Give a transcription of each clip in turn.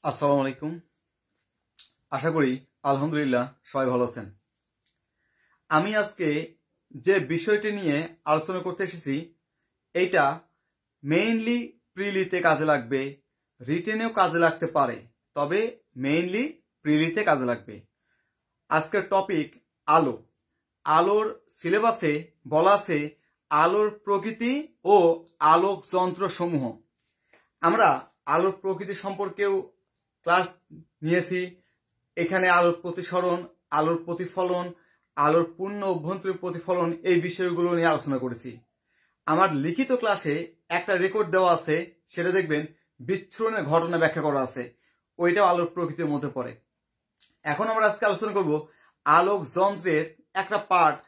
আসসালামু আলাইকুম। আশা করি আলহামদুলিল্লাহ সবাই ভালো আছেন। আমি আজকে যে বিষয়টি নিয়ে আলোচনা করতে এসেছি এইটা মেইনলি প্রিলিতে কাজে লাগবে, রিটেনেও কাজে লাগতে পারে, তবে মেইনলি প্রিলিতে কাজে লাগবে। আজকের টপিক আলো। আলোর সিলেবাসে বলা আছে আলোর প্রকৃতি ও আলোক যন্ত্র সমূহ। আমরা আলোর প্রকৃতি সম্পর্কেও ক্লাস নিয়েছি। এখানে আলোর প্রতিসরণ, আলোর প্রতিফলন, আলোর পূর্ণ অভ্যন্তরীণ প্রতিফলন এই বিষয়গুলো নিয়ে আলোচনা করেছি। আমার লিখিত ক্লাসে একটা রেকর্ড দেওয়া আছে, সেটা দেখবেন বিচ্ছুরণের ঘটনা ব্যাখ্যা করা আছে, ওইটাও আলোর প্রকৃতির মধ্যে পড়ে। এখন আমরা আজকে আলোচনা করব আলোক যন্ত্রের একটা পার্ট,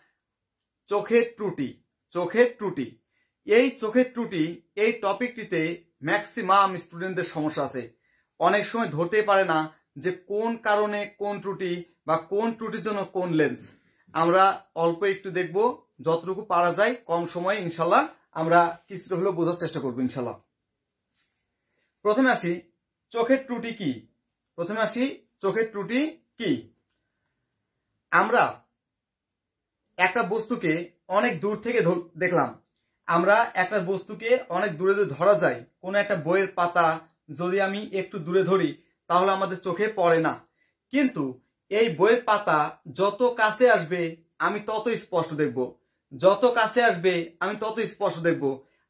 চোখের ত্রুটি। চোখের ত্রুটি, এই চোখের ত্রুটি এই টপিকটিতে ম্যাক্সিমাম স্টুডেন্টদের সমস্যা আছে। অনেক সময় ধরতে পারে না যে কোন কারণে কোন ত্রুটি বা কোন ত্রুটির জন্য কোন লেন্স। আমরা অল্প একটু দেখব, যতটুকু পারা যায় কম সময়ে ইনশাল্লাহ আমরা কিছুটা হলেও বোঝার চেষ্টা করবো ইনশাল্লাহ। প্রথমে আসি চোখের ত্রুটি কি। চোখের ত্রুটি কি? আমরা একটা বস্তুকে অনেক দূর থেকে দেখলাম। আমরা একটা বস্তুকে অনেক দূরে যদি ধরা যায়, কোনো একটা বইয়ের পাতা যদি আমি একটু দূরে ধরি তাহলে আমাদের চোখে পড়ে না, কিন্তু এই বইয়ের পাতা যত কাছে আসবে আমি তত স্পষ্ট দেখব, যত কাছে আসবে আমি তত স্পষ্ট দেখব।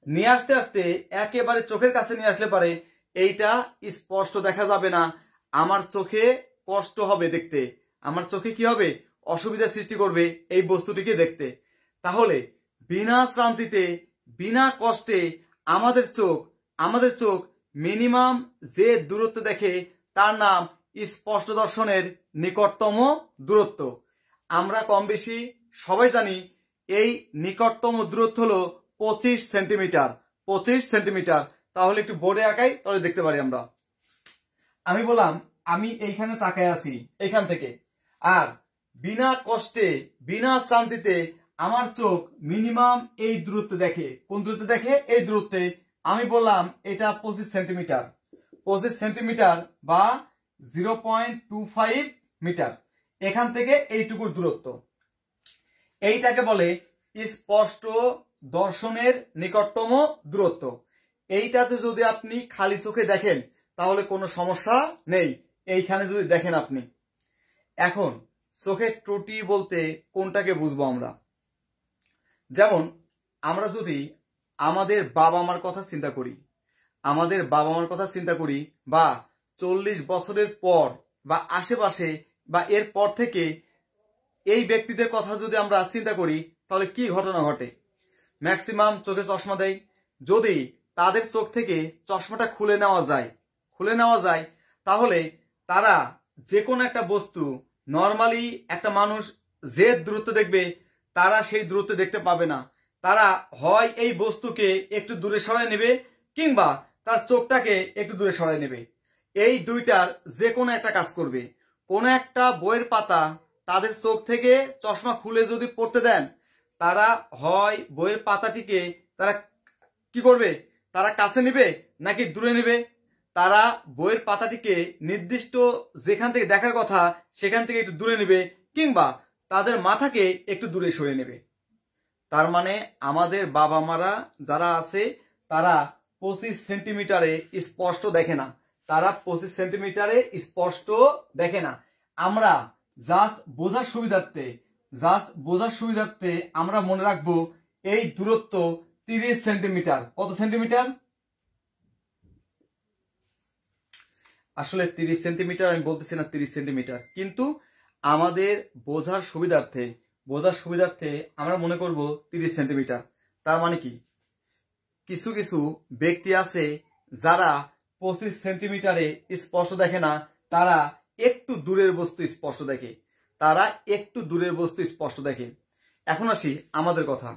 নিয়ে আসতে আসতে একেবারে চোখের কাছে নিয়ে আসলে পারে এইটা স্পষ্ট দেখা যাবে না, আমার চোখে কষ্ট হবে দেখতে, আমার চোখে কি হবে, অসুবিধার সৃষ্টি করবে এই বস্তুটিকে দেখতে। তাহলে বিনা শ্রান্তিতে বিনা কষ্টে আমাদের চোখ মিনিমাম যে দূরত্ব দেখে তার নাম স্পষ্ট দর্শনের নিকটতম দূরত্ব। আমরা কম বেশি সবাই জানি এই নিকটতম দূরত্ব হলো 25 সেন্টিমিটার। 25 সেন্টিমিটার। তাহলে একটু বোর্ডে আঁকাই, তাহলে দেখতে পারি আমরা। আমি বললাম আমি এইখানে তাকায় আছি এইখান থেকে, আর বিনা কষ্টে বিনা শ্রান্তিতে আমার চোখ মিনিমাম এই দূরত্ব দেখে। কোন দূরত্ব দেখে? এই দূরত্বে। আমি বললাম এটা 25 সেন্টিমিটার। 25 সেন্টিমিটার বা 0.25 মিটার। এখান থেকে এইটুকুর দূরত্ব, এইটাকে বলে স্পষ্ট দর্শনের নিকটতম দূরত্ব। এইটাতে যদি আপনি খালি চোখে দেখেন তাহলে কোনো সমস্যা নেই, এইখানে যদি দেখেন আপনি। এখন চোখের ত্রুটি বলতে কোনটাকে বুঝবো আমরা? যেমন আমরা যদি আমাদের বাবা মার কথা চিন্তা করি, বা 40 বছরের পর বা আশেপাশে বা এর পর থেকে এই ব্যক্তিদের কথা যদি আমরা চিন্তা করি তাহলে কি ঘটনা ঘটে? ম্যাক্সিমাম চোখে চশমা দেয়। যদি তাদের চোখ থেকে চশমাটা খুলে নেওয়া যায় তাহলে তারা যে কোনো একটা বস্তু, নর্মালি একটা মানুষ যে দূরত্ব দেখবে তারা সেই দূরত্ব দেখতে পাবে না। তারা হয় এই বস্তুকে একটু দূরে সরায় নেবে, কিংবা তার চোখটাকে একটু দূরে সরায় নেবে। এই দুইটার যে কোনো একটা কাজ করবে। কোন একটা বইয়ের পাতা তাদের চোখ থেকে চশমা খুলে যদি পড়তে দেন, তারা হয় বইয়ের পাতাটিকে তারা কি করবে, তারা কাছে নেবে নাকি দূরে নেবে? তারা বইয়ের পাতাটিকে নির্দিষ্ট যেখান থেকে দেখার কথা সেখান থেকে একটু দূরে নেবে, কিংবা তাদের মাথাকে একটু দূরে সরিয়ে নেবে। তার মানে আমাদের বাবা মারা যারা আছে তারা 25 সেন্টিমিটারে স্পষ্ট দেখে না, আমরা জাস্ট বোঝার সুবিধার্থে আমরা মনে রাখবো এই দূরত্ব 30 সেন্টিমিটার। কত সেন্টিমিটার? আসলে 30 সেন্টিমিটার আমি বলতেছি না, 30 সেন্টিমিটার, কিন্তু আমাদের বোঝার সুবিধার্থে আমরা মনে করব 30 সেন্টিমিটার। তার মানে কি, কিছু কিছু ব্যক্তি আছে যারা 25 সেন্টিমিটারে স্পষ্ট দেখে না, তারা একটু দূরের বস্তু স্পষ্ট দেখে। এখন আসি আমাদের কথা।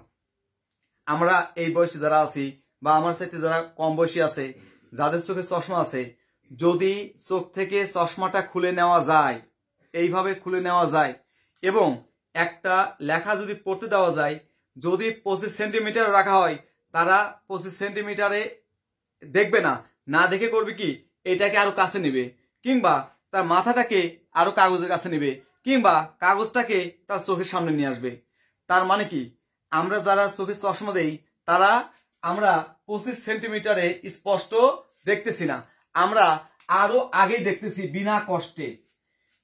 আমরা এই বয়সে যারা আছি বা আমার সাথে যারা কম বয়সী আছে, যাদের চোখে চশমা আছে, যদি চোখ থেকে চশমাটা খুলে নেওয়া যায়, এইভাবে খুলে নেওয়া যায়, এবং একটা লেখা যদি পড়তে দেওয়া যায়, যদি 25 সেন্টিমিটার রাখা হয়, তারা 25 সেন্টিমিটারে দেখবে না, না দেখে করবে কি, এটাকে আরো কাছে নেবে, কিংবা তার মাথাটাকে আরো কাগজের কাছে নেবে, কিংবা কাগজটাকে তার চোখের সামনে নিয়ে আসবে। তার মানে কি, আমরা যারা চোখে চশমা দেই তারা আমরা 25 সেন্টিমিটারে স্পষ্ট দেখতেছি না, আমরা আরো আগেই দেখতেছি বিনা কষ্টে।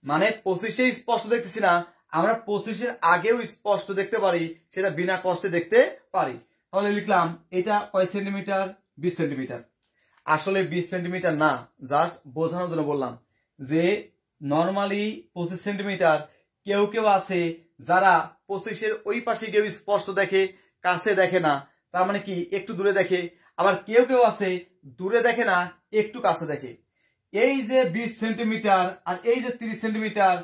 মানে 25-এ স্পষ্ট দেখতেছি না, আমরা 25-এর আগেও স্পষ্ট দেখতে পারি, সেটা বিনা কষ্টে দেখতে পারি। তাহলে লিখলাম এটা কয় সেন্টিমিটার, 20 সেন্টিমিটার। আসলে 20 সেন্টিমিটার না, জাস্ট বোঝানোর জন্য বললাম যে নর্মালি 25 সেন্টিমিটার। কেউ কেউ আছে যারা 25-এর ওই পাশে কেউ স্পষ্ট দেখে, কাছে দেখে না, তার মানে কি একটু দূরে দেখে। আবার কেউ কেউ আছে দূরে দেখে না, একটু কাছে দেখে। এই যে 20 সেন্টিমিটার আর এই যে 30 সেন্টিমিটার,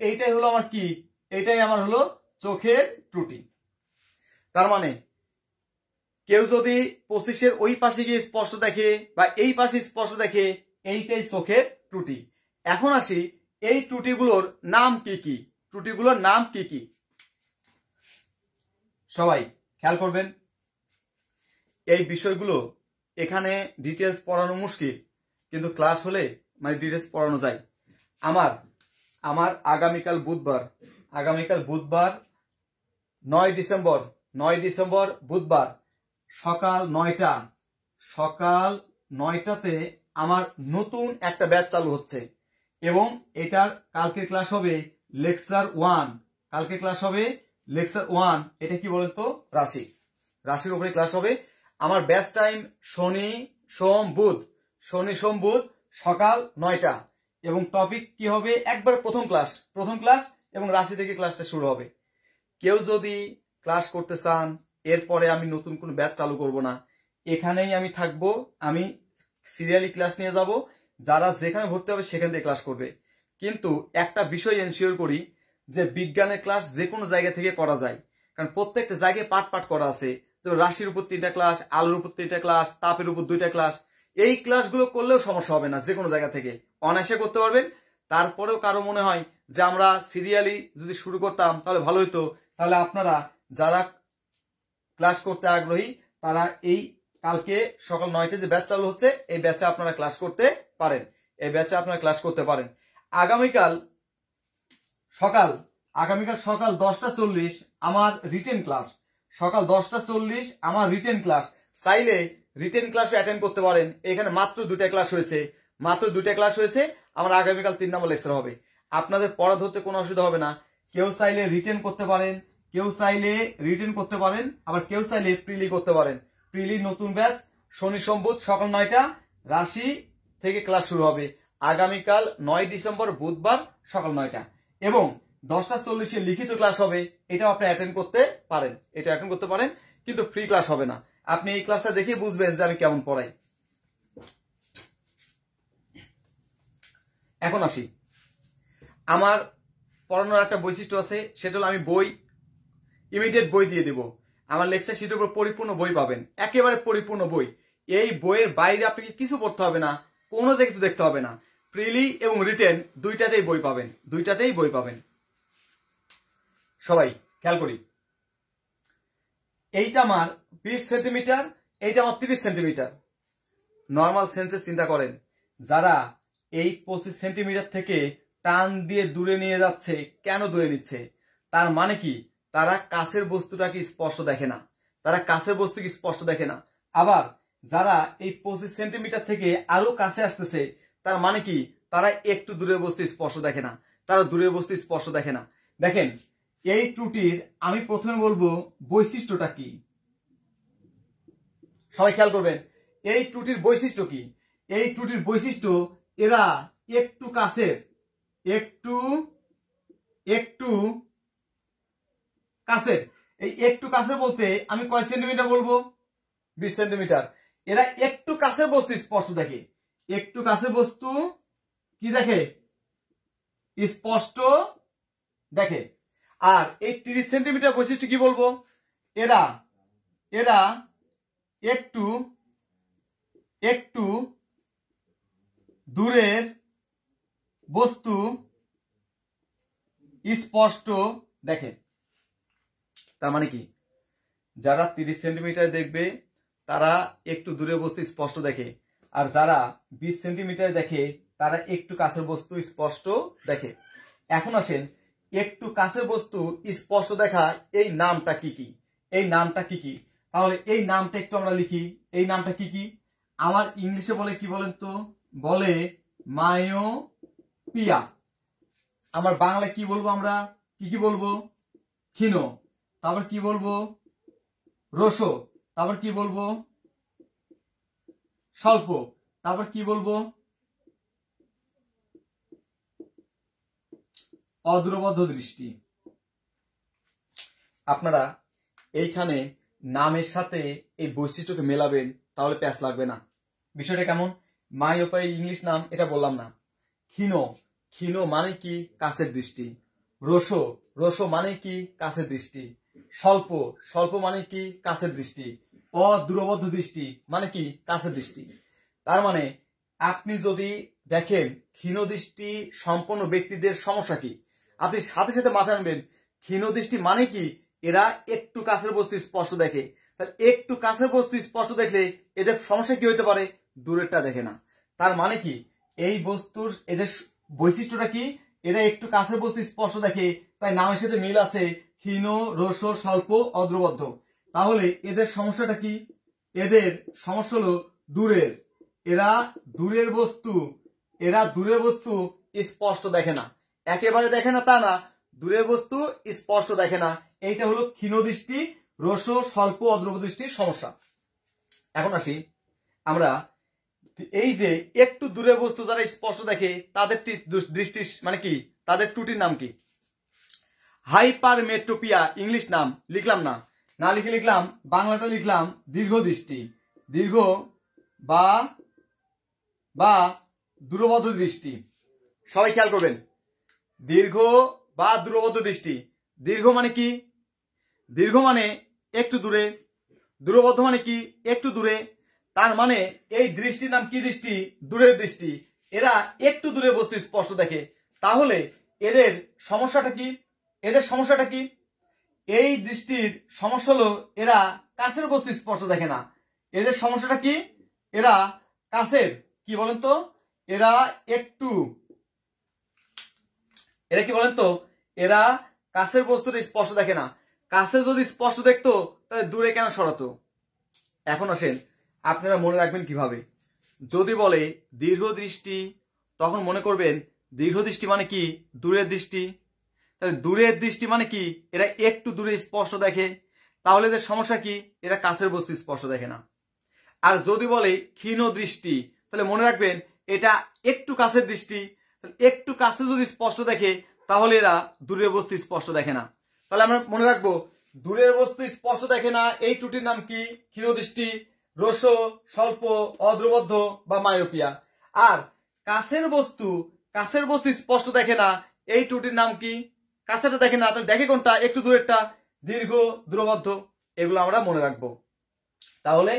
এইটাই হলো আমার কি, এইটাই আমার হলো চোখের ত্রুটি। তার মানে কেউ যদি 25-এর ওই পাশে গিয়ে স্পষ্ট দেখে বা এই পাশে স্পষ্ট দেখে, এইটাই চোখের ত্রুটি। এখন আসি এই ত্রুটিগুলোর নাম কি কি, ত্রুটিগুলোর নাম কি কি সবাই খেয়াল করবেন। এই বিষয়গুলো এখানে ডিটেলস পড়ানো মুশকিল, কিন্তু ক্লাস হলে মানে ডিটেলস পড়ানো যায়। আমার আগামীকাল বুধবার 9 ডিসেম্বর বুধবার সকাল 9টাতে আমার নতুন একটা ব্যাচ চালু হচ্ছে, এবং এটার কালকে ক্লাস হবে লেকচার 1। কালকে ক্লাস হবে লেকচার 1। এটা কি বলেন তো, রাশির উপরে ক্লাস হবে। আমার ব্যাচ টাইম শনি সোম বুধ সকাল 9টা, এবং টপিক কি হবে, একবার প্রথম ক্লাস এবং রাশি থেকে ক্লাসটা শুরু হবে। কেউ যদি ক্লাস করতে চান, এরপরে আমি নতুন কোনো ব্যাচ চালু করব না, এখানেই আমি থাকবো। আমি সিরিয়ালি ক্লাস নিয়ে যাব, যারা যেখানে ভর্তি হবে সেখান থেকে ক্লাস করবে। কিন্তু একটা বিষয় এনশিওর করি যে বিজ্ঞানের ক্লাস যে কোনো জায়গা থেকে করা যায়, কারণ প্রত্যেকটা জায়গায় পাঠ করা আছে। তো রাশির উপর 3টা ক্লাস, আলোর উপর 3টা ক্লাস, তাপের উপর 2টা ক্লাস, এই ক্লাসগুলো করলেও সমস্যা হবে না, যে কোনো জায়গা থেকে অনায়াসে করতে পারবেন। তারপরেও কারো মনে হয় যে আমরা সিরিয়ালি যদি শুরু করতাম তাহলে ভালো হতো, তাহলে আপনারা যারা ক্লাস করতে আগ্রহী তারা এই কালকে সকাল 9টায় যে ব্যাচ চালু হচ্ছে, এই ব্যাচে আপনারা ক্লাস করতে পারেন। আগামীকাল সকাল 10টা 40 আমার রিটেন ক্লাস, চাইলে রিটেন ক্লাস অ্যাটেন্ড করতে পারেন। এখানে মাত্র 2টা ক্লাস হয়েছে। আমার আগামীকাল 3 নম্বর লেকচার হবে। আপনাদের পড়া ধরতে কোনো অসুবিধা হবে না। কেউ চাইলে রিটেন করতে পারেন, আবার কেউ চাইলে প্রিলি করতে পারেন। প্রিলি নতুন ব্যাচ শনি সোম বুধ সকাল 9টা, রাশি থেকে ক্লাস শুরু হবে আগামীকাল 9 ডিসেম্বর বুধবার সকাল 9টা, এবং 10টা 40 লিখিত ক্লাস হবে। এটাও আপনি অ্যাটেন্ড করতে পারেন, কিন্তু ফ্রি ক্লাস হবে না। আপনি এই ক্লাসটা দেখে বুঝবেন যে আমি কেমন পড়াই। এখন আসি, আমার পড়ানোর একটা বৈশিষ্ট্য আছে, সেটা হলো আমি ইমিডিয়েট বই দিয়ে দেব। আমার লেকচার শিটের উপর পরিপূর্ণ বই পাবেন, একেবারে পরিপূর্ণ বই। এই বইয়ের বাইরে আপনাকে কিছু পড়তে হবে না, কোনো যে কিছু দেখতে হবে না। প্রিলি এবং রিটেন দুইটাতেই বই পাবেন। সবাই খেয়াল করি, এইটা আমার 20 সেন্টিমিটার, এইটা আমার 30 সেন্টিমিটার। নর্মাল সেন্সে চিন্তা করেন, যারা এই 25 সেন্টিমিটার থেকে টান দিয়ে দূরে নিয়ে যাচ্ছে, কেন দূরে নিচ্ছে? তার মানে কি, তারা কাছের বস্তুটাকে স্পষ্ট দেখে না। আবার যারা এই 25 সেন্টিমিটার থেকে আরো কাছে আসতেছে, তার মানে কি, তারা একটু দূরের বস্তু স্পষ্ট দেখে না। দেখেন, এই ত্রুটির আমি প্রথমে বলবো বৈশিষ্ট্যটা কি। সবাই খেয়াল করবেন, এই ত্রুটির বৈশিষ্ট্য কি? এই ত্রুটির বৈশিষ্ট্য, এরা একটু কাছের, এই একটু কাছে বলতে আমি কয় সেন্টিমিটার বলবো? 20 সেন্টিমিটার। এরা একটু কাছে বস্তু স্পষ্ট দেখে, একটু কাছে বস্তু কি দেখে? স্পষ্ট দেখে। আর এই 30 সেন্টিমিটার বৈশিষ্ট্য কি বলবো? এরা একটু দূরের বস্তু স্পষ্ট দেখে। তার মানে কি, যারা 30 সেন্টিমিটার দেখবে তারা একটু দূরের বস্তু স্পষ্ট দেখে। আর যারা 20 সেন্টিমিটার দেখে তারা একটু কাছের বস্তু স্পষ্ট দেখে। এখন আসেন, একটু কাছের বস্তু স্পষ্ট দেখা এই নামটা কি কি, এই নামটা কি কি? তাহলে এই নামটা একটু আমরা লিখি। এই নামটা কি কি? আমার ইংলিশে বলে কি বলেন তো? বলে মায়োপিয়া। আমার বাংলায় কি বলবো? আমরা কি কি বলবো? ক্ষীণ। তারপর কি বলবো? রোসো। তারপর কি বলবো? স্বল্প। তারপর কি বলবো? অদূরবদ্ধ দৃষ্টি। আপনারা এইখানে নামের সাথে এই বৈশিষ্ট্যকে মেলাবেন, তাহলে প্যাচ লাগবে না। বিষয়টা কেমন? মায়োপিয়া ইংলিশ নাম, এটা বললাম না। ক্ষীণ, ক্ষীণ মানে কি? কাছের দৃষ্টি। রোসো, রোসো মানে কি? কাছের দৃষ্টি। স্বল্প, স্বল্প মানে কি? কাছের দৃষ্টি। অদূরবদ্ধ দৃষ্টি মানে কি? কাছের দৃষ্টি। তার মানে আপনি যদি দেখেন ক্ষীণ দৃষ্টি সম্পন্ন ব্যক্তিদের সমস্যা কি, আপনি সাথে সাথে মাথায় আনবেন ক্ষীণ দৃষ্টি মানে কি? এরা একটু কাছের বস্তু স্পষ্ট দেখে। তাহলে একটু কাছের বস্তু স্পষ্ট দেখলে এদের সমস্যা কি হতে পারে? দূরেরটা দেখে না। তার মানে কি এই বস্তুর এদের বৈশিষ্ট্যটা কি? এরা একটু কাছের বস্তু স্পষ্ট দেখে, তাই নামের সাথে মিল আছে, ক্ষীণ, রোসো, স্বল্প, অদূরবদ্ধ। তাহলে এদের সমস্যাটা কি? এদের সমস্যা হলো দূরের। এরা দূরের বস্তু, এরা দূরের বস্তু স্পষ্ট দেখে না। একেবারে দেখে না তা না, দূরের বস্তু স্পষ্ট দেখে না। এইটা হলো ক্ষীণ দৃষ্টি, রোসো, স্বল্প, অদূরবদ্ধ দৃষ্টির সমস্যা। এখন আসি আমরা এই যে একটু দূরের বস্তু যারা স্পষ্ট দেখে তাদের দৃষ্টি মানে কি? তাদের ত্রুটির নাম কি? হাইপারমেট্রোপিয়া ইংলিশ নাম লিখলাম না, না লিখে লিখলাম বাংলাটা লিখলাম দীর্ঘ দৃষ্টি। দীর্ঘ বা বা দূরবদ্ধ দৃষ্টি। সবাই খেয়াল করবেন, দীর্ঘ বা দূরবদ্ধ দৃষ্টি। দীর্ঘ মানে কি? দীর্ঘ মানে একটু দূরে, দূরবদ্ধ মানে কি? একটু দূরে। তার মানে এই দৃষ্টির নাম কি দৃষ্টি? দূরের দৃষ্টি। এরা একটু দূরে বস্তু স্পষ্ট দেখে। তাহলে এদের সমস্যাটা কি? এদের সমস্যাটা কি? এই দৃষ্টির সমস্যা হলো এরা কাছের বস্তু স্পষ্ট দেখে না। এদের সমস্যাটা কি? এরা কাছের কি বলেন তো? এরা একটু, এরা কি বলেন তো? এরা কাছের বস্তুটা স্পষ্ট দেখে না। কাছে যদি স্পষ্ট দেখতো তাহলে দূরে কেন সরাতো? এখন আসেন, আপনারা মনে রাখবেন কিভাবে? যদি বলে দীর্ঘ দৃষ্টি, তখন মনে করবেন দীর্ঘ দৃষ্টি মানে কি? দূরের দৃষ্টি। তাহলে দূরের দৃষ্টি মানে কি? এরা একটু দূরে স্পষ্ট দেখে। তাহলে এদের সমস্যা কি? এরা কাছের বস্তু স্পষ্ট দেখে না। আর যদি বলে ক্ষীণ দৃষ্টি, তাহলে মনে রাখবেন এটা একটু কাছের দৃষ্টি। একটু কাছে যদি স্পষ্ট দেখে তাহলে এরা দূরের বস্তু স্পষ্ট দেখে না। তাহলে আমরা মনে রাখবো দূরের বস্তু স্পষ্ট দেখে না, এই ত্রুটির নাম কি? ক্ষীণ দৃষ্টি, রোসো, স্বল্প, অদূরবদ্ধ বা মায়োপিয়া। আর কাছের বস্তু স্পষ্ট দেখে না, এই ত্রুটির নাম কি? কাছেটা দেখে না, তাহলে দেখে কোনটা? একটু দূরেরটা। দীর্ঘ, দূরবদ্ধ, এগুলো আমরা মনে রাখবো। তাহলে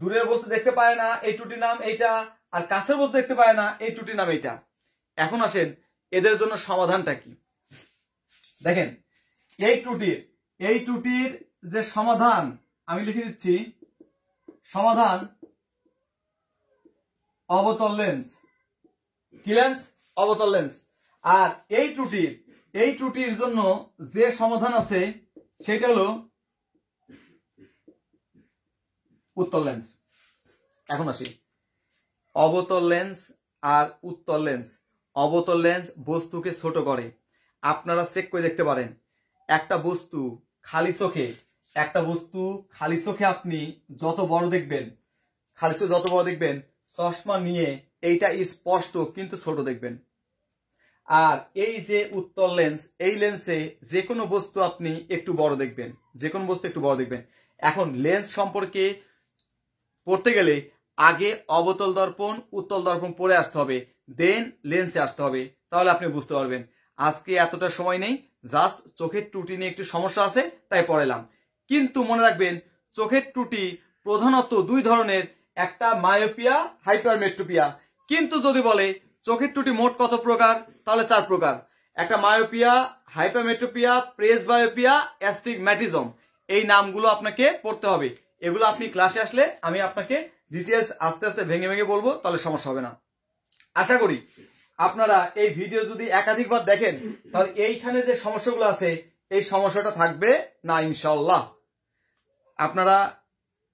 দূরের বস্তু দেখতে পায় না, এই ত্রুটির নাম এইটা। আর কাছের বস্তু দেখতে পায় না, এই ত্রুটির নাম এইটা। এখন আসেন এদের জন্য সমাধানটা কি? দেখেন এই ত্রুটির যে সমাধান আমি লিখে দিচ্ছি, সমাধান অবতল লেন্স। কি লেন্স? অবতল লেন্স। আর এই ত্রুটির জন্য যে সমাধান আছে সেটা হলো উত্তল লেন্স। এখন আসি অবতল লেন্স আর উত্তল লেন্স। অবতল লেন্স বস্তুকে ছোট করে। আপনারা চেক করে দেখতে পারেন, একটা বস্তু খালি চোখে আপনি যত বড় দেখবেন, খালি চোখে যত বড় দেখবেন, চশমা নিয়ে এইটা স্পষ্ট কিন্তু ছোট দেখবেন। আর এই যে উত্তল লেন্স, এই লেন্সে যে কোনো বস্তু আপনি একটু বড় দেখবেন, যে কোনো বস্তু একটু বড় দেখবেন। এখন লেন্স সম্পর্কে পড়তে গেলে আগে অবতল দর্পণ, উত্তল দর্পণ পড়ে আসতে হবে, দেন লেন্সে আসতে হবে, তাহলে আপনি বুঝতে পারবেন। আজকে এতটা সময় নেই, জাস্ট চোখের ত্রুটি নিয়ে একটু সমস্যা আছে তাই পড়ালাম। কিন্তু মনে রাখবেন চোখের ত্রুটি প্রধানত দুই ধরনের, একটা মায়োপিয়া, হাইপারমেট্রোপিয়া। কিন্তু যদি বলে চোখের ত্রুটি মোট কত প্রকার, তাহলে 4 প্রকার। একটা মায়োপিয়া, হাইপারমেট্রোপিয়া, প্রেসবায়োপিয়া, অ্যাস্টিগম্যাটিজম। এই নামগুলো আপনাকে পড়তে হবে। এগুলো আপনি ক্লাসে আসলে আমি আপনাকে ডিটেলস আস্তে আস্তে ভেঙে ভেঙে বলবো, তাহলে সমস্যা হবে না। আশা করি আপনারা এই ভিডিও যদি একাধিকবার দেখেন তাহলে এইখানে যে সমস্যাগুলো আছে এই সমস্যাটা থাকবে না ইনশাল্লাহ। আপনারা,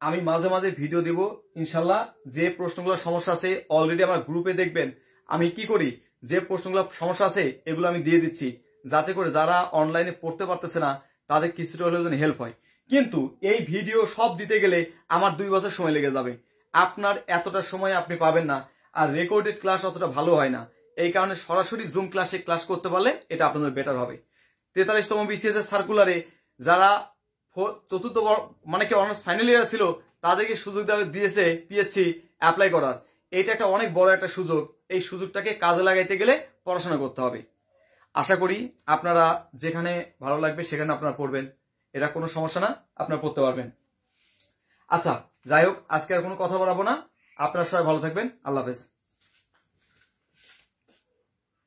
আমি মাঝে মাঝে ভিডিও দিব ইনশাল্লাহ। যে প্রশ্নগুলোর সমস্যা আছে অলরেডি আমার গ্রুপে দেখবেন আমি কি করি, যে প্রশ্নগুলো সমস্যা আছে এগুলো আমি দিয়ে দিচ্ছি, যাতে করে যারা অনলাইনে পড়তে পারতেছে না তাদের কিছুটা হলেও যেন হেল্প হয়। কিন্তু এই ভিডিও সব দিতে গেলে আমার 2 বছর সময় লেগে যাবে, আপনার এতটা সময় আপনি পাবেন না। আর রেকর্ডেড ক্লাস অতটা ভালো হয় না, এই কারণে সরাসরি জুম ক্লাসে ক্লাস করতে পারলে এটা আপনাদের বেটার হবে। 43তম বিসিএস এর সার্কুলারে যারা চতুর্থ মানে কি অনার্স ফাইনাল ইয়ার ছিল তাদেরকে সুযোগ দিয়েছে পিএইচডি অ্যাপ্লাই করার। এটা একটা অনেক বড় একটা সুযোগ, এই সুযোগটাকে কাজে লাগাইতে গেলে পড়াশোনা করতে হবে। আশা করি আপনারা যেখানে ভালো লাগবে সেখানে আপনারা পড়বেন, এটা কোনো সমস্যা না, আপনারা পড়তে পারবেন। আচ্ছা, যাই হোক, আজকে আর কোনো কথা বলাবো না। আপনারা সবাই ভালো থাকবেন। আল্লাহ হাফেজ।